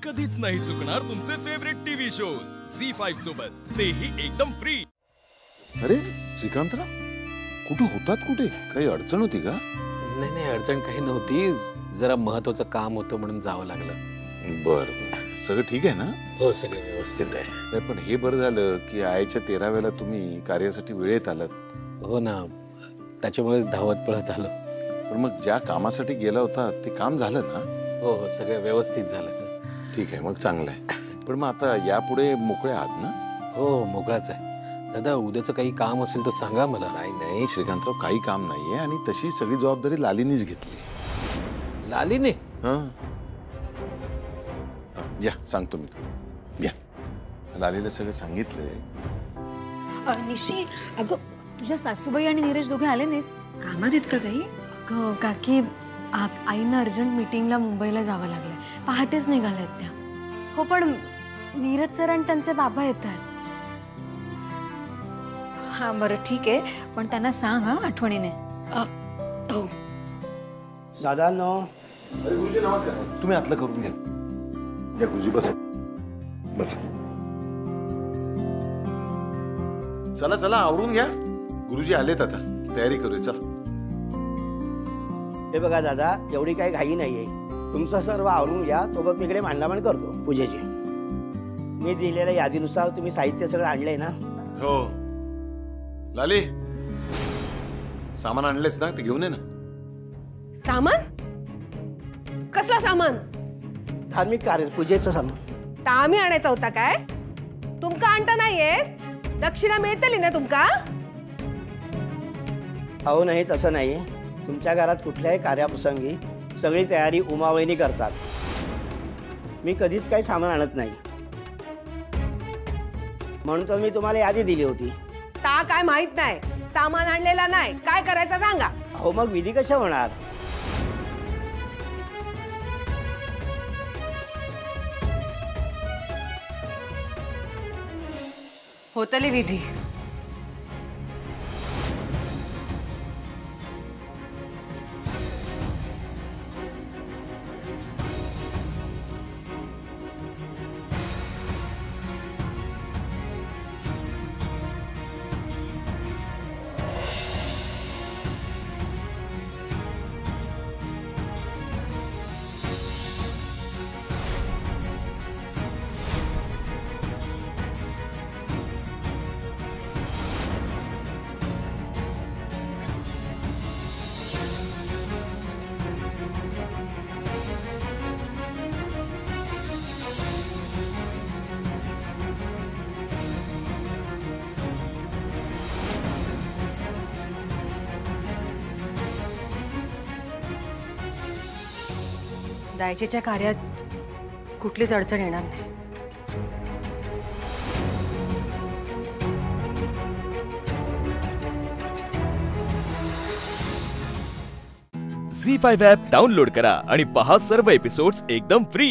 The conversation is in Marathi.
कधीच नाही चुकणार तुमचे फेवरेट टीव्ही शोज झी5 सोबत, तेही एकदम फ्री। अरे श्रीकांतराव, कुठे होतात? कुठे काही अडचण होती का? नाही नाही, अडचण काही नव्हती, जरा महत्वाचं काम होतं म्हणून जावं लागलं। बरं, सगळं ठीक आहे ना? हो, सगळं व्यवस्थित आहे। नाही, पण हे बरं झालं की आईच्या 13व्याला तुम्ही कार्यासाठी वेळेत आलात। हो ना, त्याच्यामुळेच धावत पळत आलो। पण मग ज्या कामासाठी गेला होता ते काम झालं ना? हो हो, सगळं व्यवस्थित झालं। ठीक आहे, मग चांगलं आहे। पण मग आता यापुढे मोकळे आहात ना? हो, मोकळाच आहे। दादा, उद्याचं काही काम असेल तर सांगा मला। नाही नाही श्रीकांतराव, काही काम नाहीये आणि तशी सगळी जबाबदारी लालीनीच घेतली। लालीने? हां, या सांगतो मी, या। लालीला सगळं सांगितलंय। निशी, अगं तुझ्या सासूबाई आणि नीरज दोघे आले नाहीत? कामात आहेत का काही? अगं काकी, आईना अर्जंट मीटिंगला मुंबईला जावं लागलंय, पहाटेच निघाल्यात त्या। हो, पण नीरज सर आणि त्यांचे बाबा येत आहेत। हा बरं ठीक आहे, पण त्यांना सांग हा आठवणीने। हो। दादांनो, गुरुजी नमस्कार। तुम्ही आतलं करून घ्या। या गुरुजी, बसा बसा। चला चला, आवरून घ्या, गुरुजी आलेत आता, तयारी करूया, चला। हे बघा दादा, एवढी काही घाई नाहीये, तुमचं सर्व आवरून घ्या, सोबत इकडे मांडामांड करतो पूजेची। मी दिलेल्या यादीनुसार तुम्ही साहित्य सगळं आणलंय ना? हो। लाली, सामान आणलेस ना? ते घेऊन ये ना। सामान? कसला सामान? धार्मिक कार्य, पूजेचं सामान। तामी आणायचा होता काय? तुमका आणता नाहीये? दक्षिणा मिळतली ना तुमका? अहो नाही, तसं नाही। तुमच्या घरात कुठल्याही कार्याप्रसंगी सगळी तयारी उमावहिनी करतात, मी कधीच काही सामान आणत नाही, म्हणून तर मी तुम्हाला यादी दिली होती। ता काय माहित नाही, सामान आणलेला नाही, काय करायचं सांगा। अहो मग विधी कशा होणार? होतली विधी। दायचेच्या कार्यात कुठलीच अडचण येणार नाही। झी5 ॲप डाउनलोड करा आणि पहा सर्व एपिसोड्स एकदम फ्री।